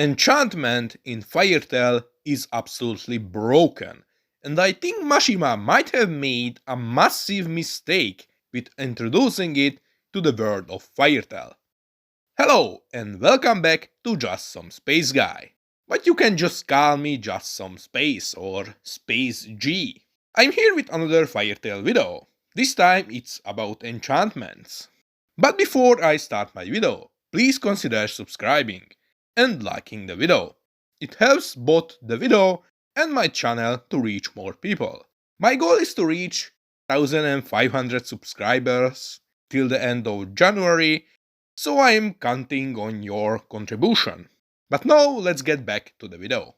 Enchantment in Firetail is absolutely broken, and I think Mashima might have made a massive mistake with introducing it to the world of Firetail. Hello, and welcome back to Just Some Space Guy. But you can just call me Just Some Space or Space G. I'm here with another Firetail video. This time it's about enchantments. But before I start my video, please consider subscribing and liking the video. It helps both the video and my channel to reach more people. My goal is to reach 1500 subscribers till the end of January, so I am counting on your contribution. But now let's get back to the video.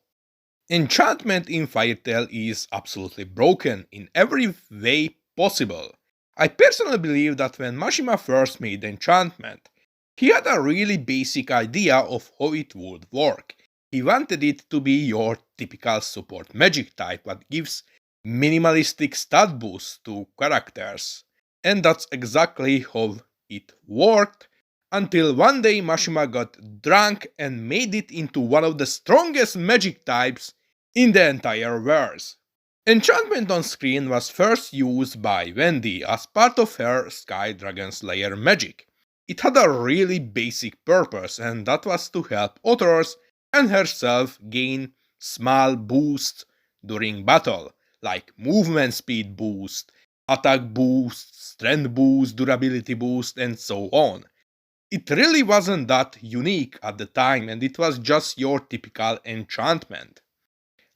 Enchantment in Firetail is absolutely broken in every way possible. I personally believe that when Mashima first made enchantment, he had a really basic idea of how it would work. He wanted it to be your typical support magic type that gives minimalistic stat boosts to characters. And that's exactly how it worked, until one day Mashima got drunk and made it into one of the strongest magic types in the entire verse. Enchantment on screen was first used by Wendy as part of her Sky Dragon Slayer magic. It had a really basic purpose, and that was to help authors and herself gain small boosts during battle, like movement speed boost, attack boost, strength boost, durability boost, and so on. It really wasn't that unique at the time, and it was just your typical enchantment.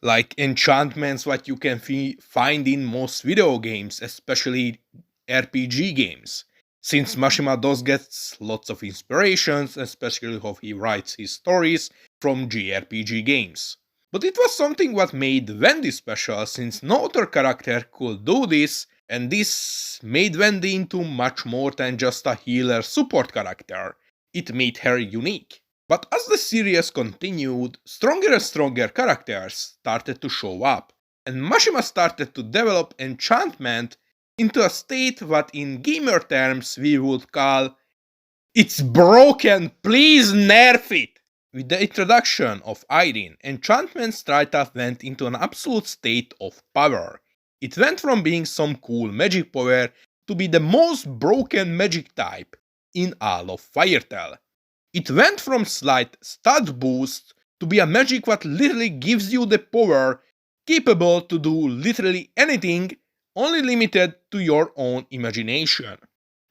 Like enchantments what you can find in most video games, especially RPG games. Since Mashima does get lots of inspirations, especially how he writes his stories, from JRPG games. But it was something what made Wendy special, since no other character could do this, and this made Wendy into much more than just a healer support character. It made her unique. But as the series continued, stronger and stronger characters started to show up, and Mashima started to develop enchantment into a state what in gamer terms we would call "It's broken, please nerf it!" With the introduction of Irene, enchantment straight up went into an absolute state of power. It went from being some cool magic power to be the most broken magic type in all of Firetail. It went from slight stat boost to be a magic that literally gives you the power capable to do literally anything, only limited to your own imagination.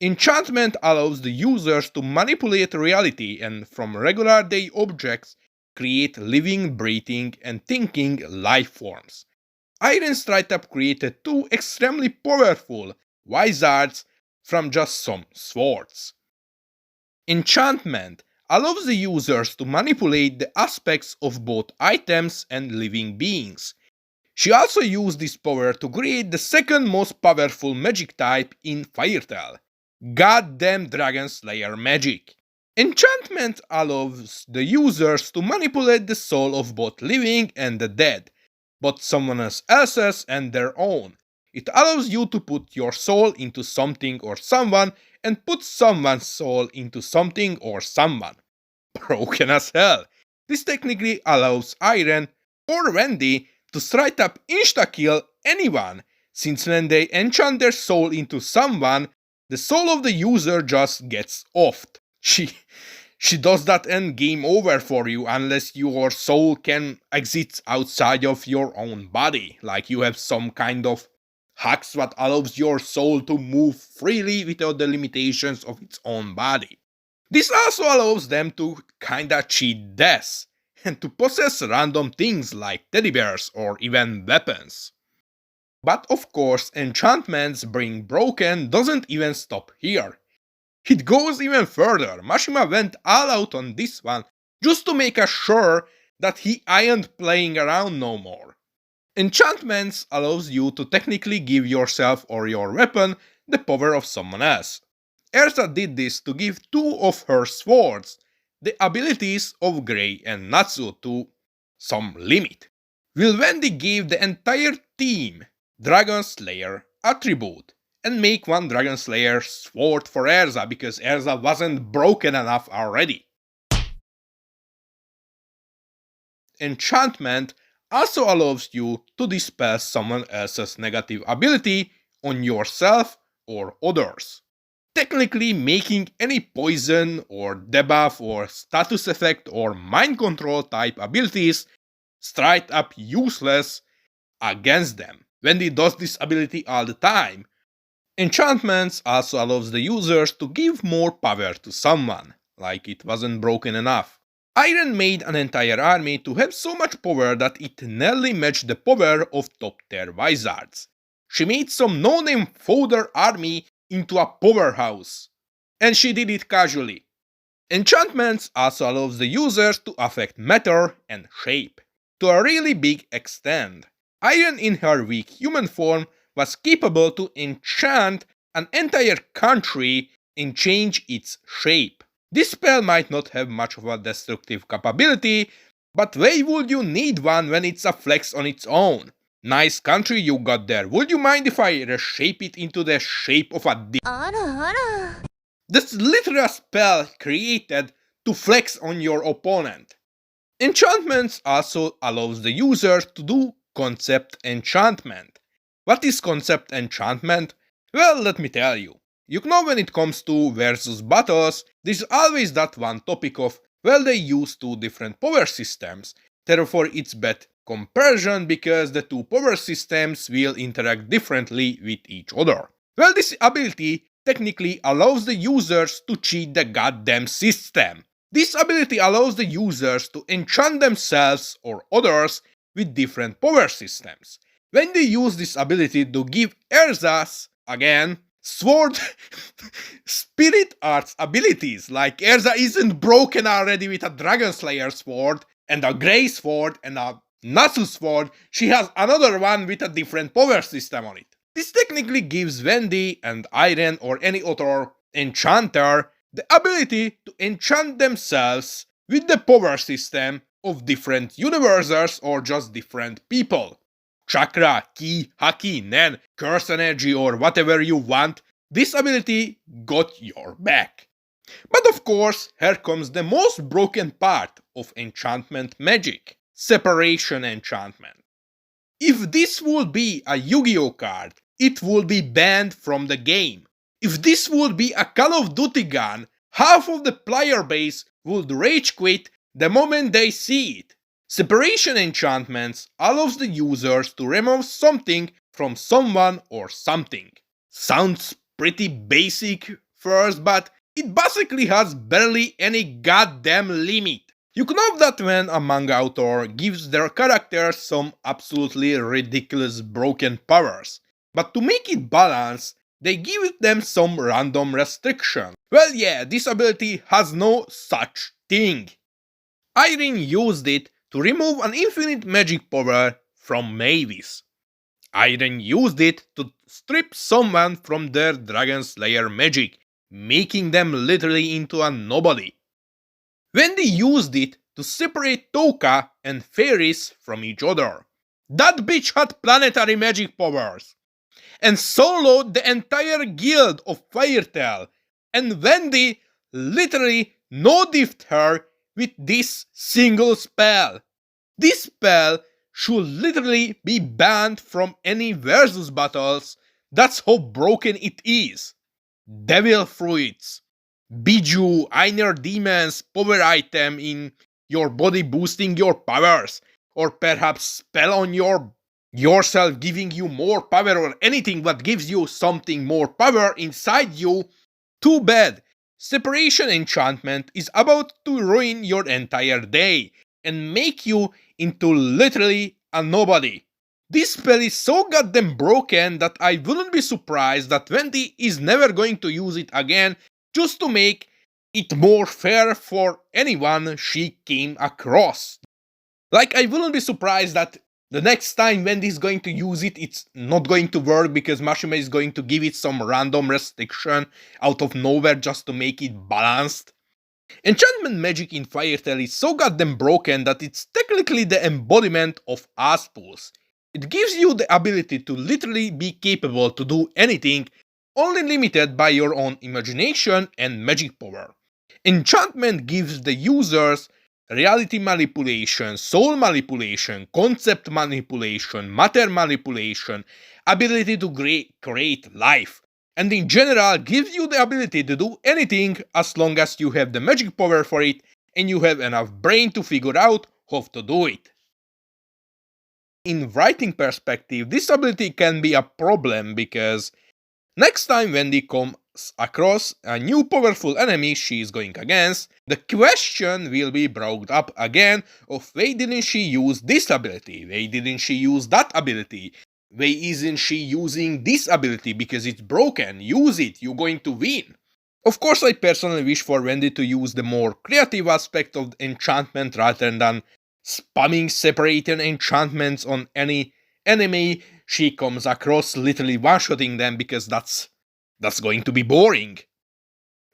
Enchantment allows the users to manipulate reality and from regular day objects create living, breathing, and thinking life forms. Iron straight up created two extremely powerful wizards from just some swords. Enchantment allows the users to manipulate the aspects of both items and living beings. She also used this power to create the second most powerful magic type in Firetail, Goddamn Dragon Slayer magic. Enchantment allows the users to manipulate the soul of both living and the dead, both someone else's and their own. It allows you to put your soul into something or someone and put someone's soul into something or someone. Broken as hell. This technically allows Irene or Wendy to straight up insta-kill anyone, since when they enchant their soul into someone, the soul of the user just gets offed. She does that and game over for you unless your soul can exist outside of your own body, like you have some kind of hacks that allows your soul to move freely without the limitations of its own body. This also allows them to kinda cheat death, and to possess random things like teddy bears or even weapons. But of course, enchantments being broken doesn't even stop here. It goes even further. Mashima went all out on this one just to make us sure that he ain't playing around no more. Enchantments allows you to technically give yourself or your weapon the power of someone else. Erza did this to give two of her swords the abilities of Grey and Natsu to some limit. Will Wendy give the entire team Dragon Slayer attribute and make one Dragon Slayer sword for Erza because Erza wasn't broken enough already. Enchantment also allows you to dispel someone else's negative ability on yourself or others, technically making any poison or debuff or status effect or mind control type abilities straight up useless against them. Wendy does this ability all the time. Enchantments also allows the users to give more power to someone, like it wasn't broken enough. Irene made an entire army to have so much power that it nearly matched the power of top tier wizards. She made some no-name fodder army into a powerhouse. And she did it casually. Enchantments also allows the users to affect matter and shape, to a really big extent. Irene in her weak human form was capable to enchant an entire country and change its shape. This spell might not have much of a destructive capability, but why would you need one when it's a flex on its own? Nice country you got there. Would you mind if I reshape it into the shape of a dick? That's literally a spell created to flex on your opponent. Enchantments also allows the user to do concept enchantment. What is concept enchantment? Well, let me tell you. You know, when it comes to versus battles, there's always that one topic of, well, they use two different power systems, therefore it's bad comparison because the two power systems will interact differently with each other. Well, this ability technically allows the users to cheat the goddamn system. This ability allows the users to enchant themselves or others with different power systems. When they use this ability to give Erza's, again, sword spirit arts abilities, like Erza isn't broken already with a Dragon Slayer sword and a Grey sword and a Nasu sword, she has another one with a different power system on it. This technically gives Wendy and Irene or any other enchanter the ability to enchant themselves with the power system of different universes or just different people. Chakra, ki, haki, nen, curse energy or whatever you want, this ability got your back. But of course, here comes the most broken part of enchantment magic: separation enchantment. If this would be a Yu-Gi-Oh card, it would be banned from the game. If this would be a Call of Duty gun, half of the player base would rage quit the moment they see it. Separation enchantments allows the users to remove something from someone or something. Sounds pretty basic first, but it basically has barely any goddamn limit. You know that when a manga author gives their characters some absolutely ridiculous broken powers, but to make it balanced, they give them some random restriction. Well, yeah, this ability has no such thing. Irene used it to remove an infinite magic power from Mavis. Irene used it to strip someone from their Dragon Slayer magic, making them literally into a nobody. Wendy used it to separate Toka and Fairies from each other. That bitch had planetary magic powers. And soloed the entire guild of Firetail. And Wendy literally no-diffed her with this single spell. This spell should literally be banned from any versus battles. That's how broken it is. Devil fruits, Biju, Inner Demons, power item in your body boosting your powers, or perhaps spell on yourself giving you more power or anything that gives you something more power inside you. Too bad. Separation enchantment is about to ruin your entire day and make you into literally a nobody. This spell is so goddamn broken that I wouldn't be surprised that Wendy is never going to use it again just to make it more fair for anyone she came across. Like, I wouldn't be surprised that the next time Wendy is going to use it, it's not going to work because Mashima is going to give it some random restriction out of nowhere just to make it balanced. Enchantment Magic in Firetail is so goddamn broken that it's technically the embodiment of Aspulse. It gives you the ability to literally be capable to do anything, only limited by your own imagination and magic power. Enchantment gives the users reality manipulation, soul manipulation, concept manipulation, matter manipulation, ability to create life, and in general gives you the ability to do anything as long as you have the magic power for it and you have enough brain to figure out how to do it. In writing perspective, this ability can be a problem because next time Wendy comes across a new powerful enemy she is going against, the question will be brought up again of why didn't she use this ability, why didn't she use that ability, why isn't she using this ability because it's broken, use it, you're going to win. Of course, I personally wish for Wendy to use the more creative aspect of enchantment rather than spamming separated enchantments on any enemy she comes across, literally one-shotting them because that's going to be boring.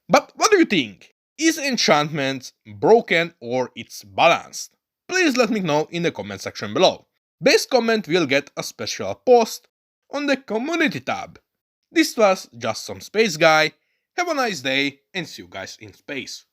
But what do you think? Is enchantment broken or it's balanced? Please let me know in the comment section below. Base comment will get a special post on the community tab. This was just some space guy. Have a nice day and see you guys in space.